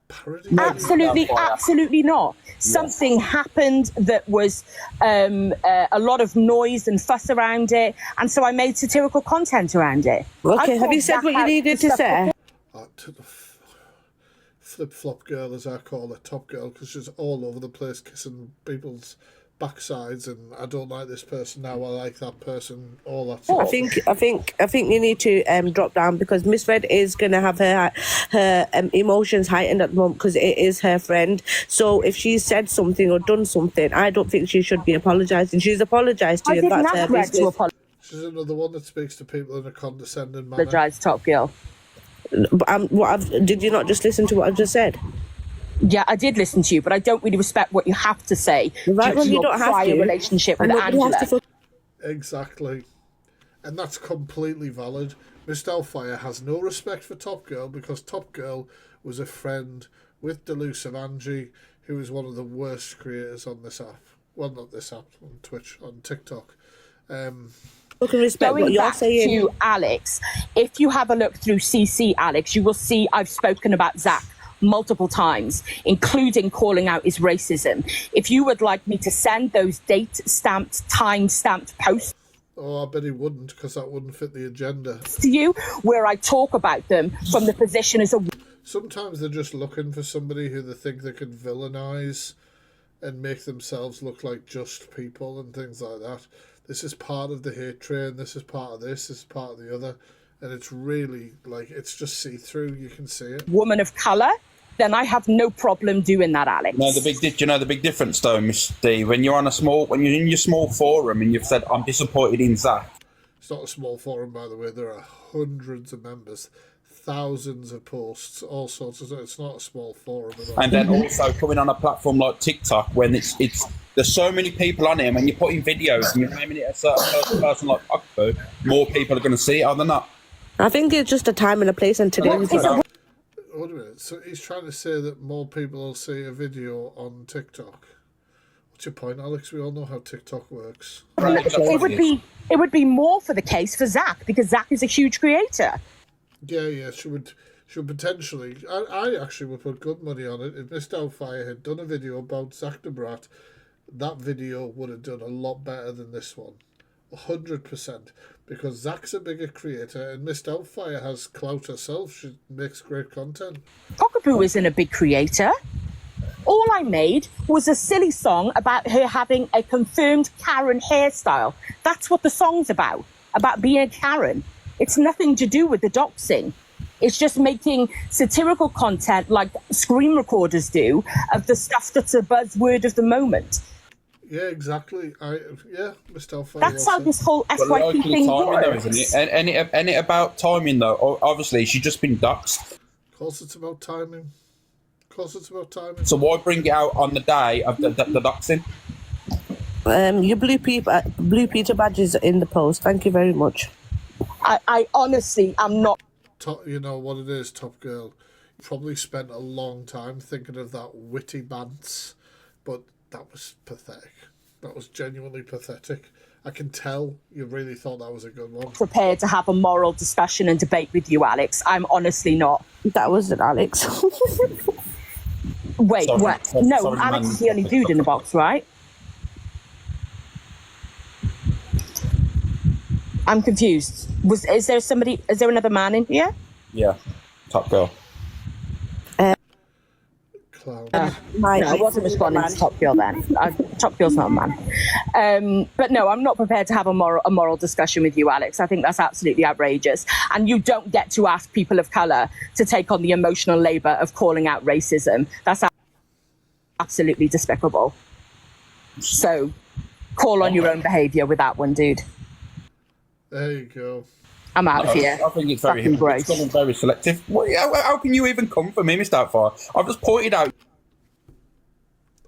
parody. Absolutely not. Something happened that was a lot of noise and fuss around it, and so I made satirical content around it. Okay, have you said what you needed to say? To the flip-flop girl, as I call her, top girl, because she's all over the place kissing people's backsides, and I don't like this person now, I like that person, all that stuff. I think you need to drop down, because Miss Red is going to have her emotions heightened at the moment because it is her friend. So if she's said something or done something, I don't think she should be apologising. She's apologised to you. That's her business. She's another one that speaks to people in a condescending manner. Apologise, top girl. Did you not just listen to what I just said? Yeah, I did listen to you, but I don't really respect what you have to say. Right, well, you don't have to. Relationship with Angela. Exactly. And that's completely valid. Miss Doubtfire has no respect for Top Girl because Top Girl was a friend with Delusive Angie, who is one of the worst creators on this app. Well, not this app, on Twitch, on TikTok. Going back to Alex, if you have a look through CC, Alex, you will see I've spoken about Zach multiple times, including calling out his racism. If you would like me to send those date-stamped, time-stamped posts Oh, I bet he wouldn't, because that wouldn't fit the agenda. to you, where I talk about them from the position as a... Sometimes they're just looking for somebody who they think they can villainize and make themselves look like just people and things like that. This is part of the hate train, this is part of this is part of the other. And it's really, like, it's just see-through, you can see it. woman of colour, then I have no problem doing that, Alex. No, you know the big difference though, Miss D, when you're in your small forum and you've said I'm disappointed in Zach. It's not a small forum, by the way. There are hundreds of members, thousands of posts, all sorts of stuff. It's not a small forum at all. And then also coming on a platform like TikTok when it's there's so many people on it, and when you're putting videos and you're naming it a certain person like Cockapoo, more people are going to see it, are they not? I think it's just a time and a place, and today Wait a minute. So he's trying to say that more people will see a video on TikTok. What's your point, Alex? We all know how TikTok works. It would be more for the case for Zach, because Zach is a huge creator. Yeah, she would potentially. I actually would put good money on it. If Miss Doubtfire had done a video about Zach the Brat, that video would have done a lot better than this one. 100%. Because Zach's a bigger creator and Miss Doubtfire has clout herself. She makes great content. Cockapoo isn't a big creator. All I made was a silly song about her having a confirmed Karen hairstyle. That's what the song's about being a Karen. It's nothing to do with the doxing. It's just making satirical content like screen recorders do of the stuff that's a buzzword of the moment. Yeah, exactly. Miss Doubtfire. That's how this whole SYP thing works. Though, isn't it? And it about timing though. Obviously, she's just been doxed. Of course, it's about timing. So why bring it out on the day of the doxing? Your Blue Peter badge is in the post. Thank you very much. I honestly am not. You know what it is, Top Girl. You probably spent a long time thinking of that witty bants, but that was pathetic. That was genuinely pathetic. I can tell you really thought that was a good one. Prepared to have a moral discussion and debate with you, Alex. I'm honestly not. That wasn't Alex. Wait, Sorry, what? sorry, No, sorry, Alex man. is the only dude in the box, right? I'm confused. Is there another man in here? Yeah, Top Girl. Clown. No, I wasn't responding to Top Girl then. Top Girl's not a man. But no, I'm not prepared to have a moral discussion with you, Alex. I think that's absolutely outrageous. And you don't get to ask people of colour to take on the emotional labour of calling out racism. That's absolutely despicable. So call on your own behaviour with that one, dude. There you go. I'm out of here. I think it's very Fucking very selective. How can you even come for me, Mr. Doubtfire? I've just pointed out.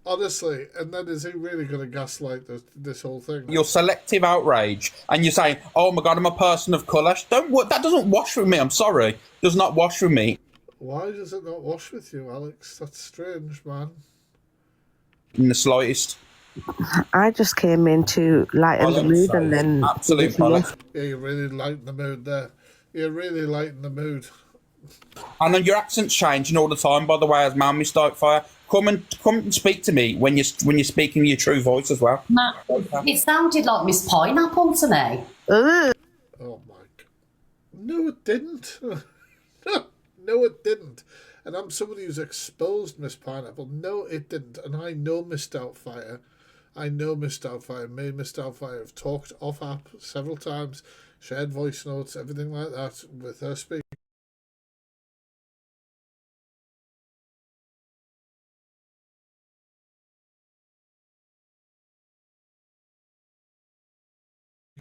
Honestly, and then is he really going to gaslight this whole thing? Your selective outrage, and you're saying, "Oh my God, I'm a person of colour." That doesn't wash with me. I'm sorry, does not wash with me. Why does it not wash with you, Alex? That's strange, man. In the slightest. I just came in to lighten the mood, and then absolute bollocks. Yeah, you're really lighting the mood there. You're really lighting the mood. I know your accent's changing all the time, by the way, as man, Mr. Doubtfire. Come and speak to me when you're speaking your true voice as well. Nah, it sounded like Miss Pineapple to me. Oh my God. No, it didn't. No, it didn't. And I'm somebody who's exposed Miss Pineapple. No, it didn't. And I know Miss Doubtfire. Me and Miss Doubtfire have talked off app several times, shared voice notes, everything like that with her speaking.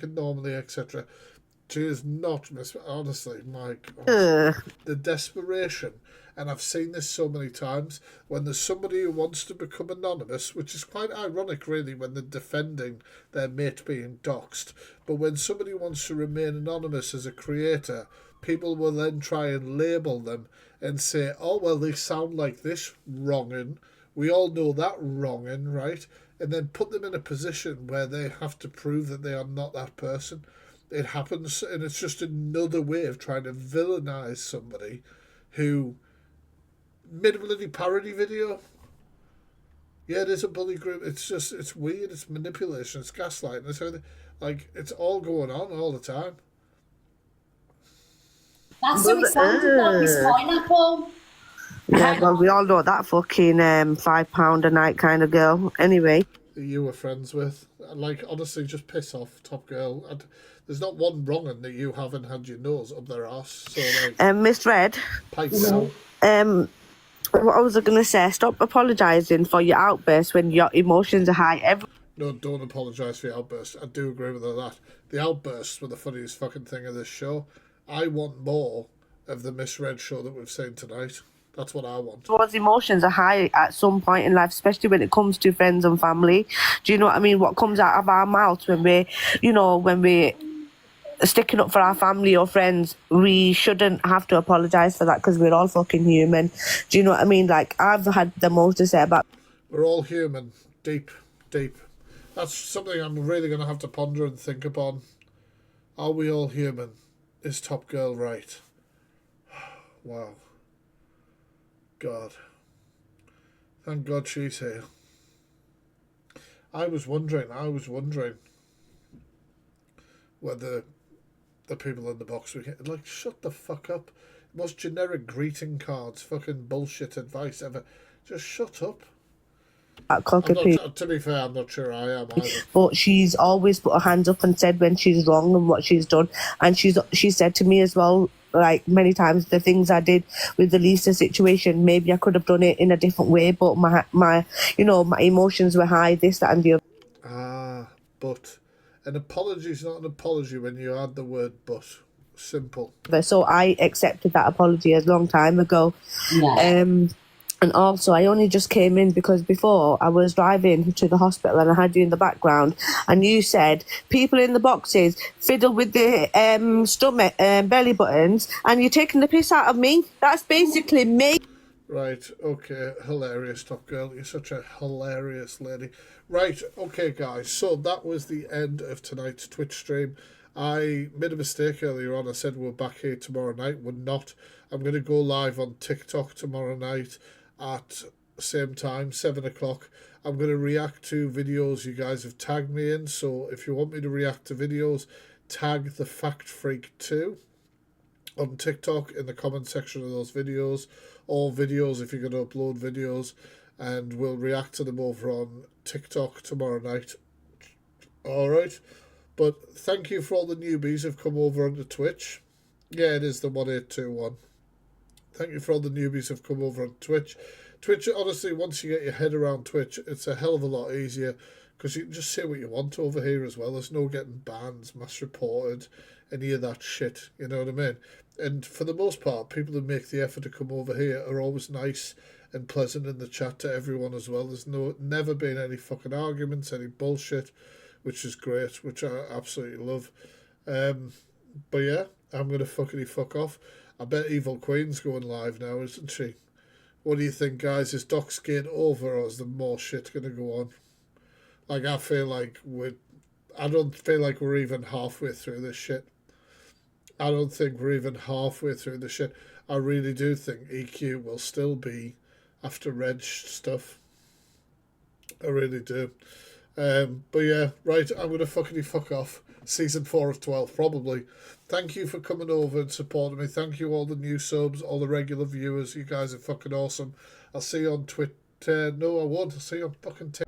Normally, etc. She is not honestly, my God. The desperation, and I've seen this so many times, when there's somebody who wants to become anonymous, which is quite ironic really when they're defending their mate being doxed, but when somebody wants to remain anonymous as a creator, people will then try and label them and say, oh well, they sound like this wronging, we all know that wronging, right? And then put them in a position where they have to prove that they are not that person. It happens, and it's just another way of trying to villainize somebody who mid-bloody parody video. Yeah, it is a bully group. It's just, it's weird. It's manipulation. It's gaslighting. It's everything. Like, it's all going on all the time. That's what it sounded like, Miss Pineapple. Yeah, well, we all know that fucking £5 a night kind of girl. Anyway. That you were friends with. Like, honestly, just piss off, Top Girl. There's not one wronging that you haven't had your nose up their arse. So, like, Miss Red. Pipe down. What I was going to say, stop apologising for your outbursts when your emotions are high. No, don't apologise for your outbursts. I do agree with all that. The outbursts were the funniest fucking thing of this show. I want more of the Miss Red show that we've seen tonight. That's what I want. Everyone's emotions are high at some point in life, especially when it comes to friends and family. Do you know what I mean? What comes out of our mouths when we're sticking up for our family or friends, we shouldn't have to apologise for that because we're all fucking human. Do you know what I mean? Like, I've had the most to say about... We're all human. Deep, deep. That's something I'm really going to have to ponder and think upon. Are we all human? Is Top Girl right? Wow. God. Thank God she's here. I was wondering whether the people in the box were like, shut the fuck up. Most generic greeting cards, fucking bullshit advice ever. Just shut up. To be fair, I'm not sure I am either. But she's always put her hands up and said when she's wrong and what she's done. And she said to me as well, like many times, the things I did with the Lisa situation, maybe I could have done it in a different way, but my emotions were high, this, that and the other. But an apology is not an apology when you add the word but. Simple. So I accepted that apology a long time ago. Yeah. And also, I only just came in because before I was driving to the hospital and I had you in the background, and you said people in the boxes fiddle with the stomach belly buttons, and you're taking the piss out of me. That's basically me. Right, okay, hilarious, Top Girl. You're such a hilarious lady. Right, okay, guys, so that was the end of tonight's Twitch stream. I made a mistake earlier on. I said we're back here tomorrow night. We're not. I'm going to go live on TikTok tomorrow night at the same time, 7 o'clock. I'm going to react to videos you guys have tagged me in. So if you want me to react to videos, tag the Fact Freak 2 on TikTok in the comment section of those videos. All videos if you're going to upload videos. And we'll react to them over on TikTok tomorrow night. Alright. But thank you for all the newbies who've come over onto Twitch. Yeah, it is the 1821. Thank you for all the newbies who've come over on Twitch. Twitch, honestly, once you get your head around Twitch, it's a hell of a lot easier because you can just say what you want over here as well. There's no getting bans, mass reported, any of that shit. You know what I mean? And for the most part, people who make the effort to come over here are always nice and pleasant in the chat to everyone as well. There's never been any fucking arguments, any bullshit, which is great, which I absolutely love. But yeah, I'm going to fuck off. I bet Evil Queen's going live now, isn't she? What do you think, guys? Is Doxing over or is there more shit going to go on? Like, I don't feel like we're even halfway through this shit. I don't think we're even halfway through the shit. I really do think EQ will still be after Reg stuff. I really do. But yeah, right, I'm going to fuck off. Season 4 of 12, probably. Thank you for coming over and supporting me. Thank you all the new subs, all the regular viewers. You guys are fucking awesome. I'll see you on Twitter. No, I won't. I'll see you on fucking TikTok.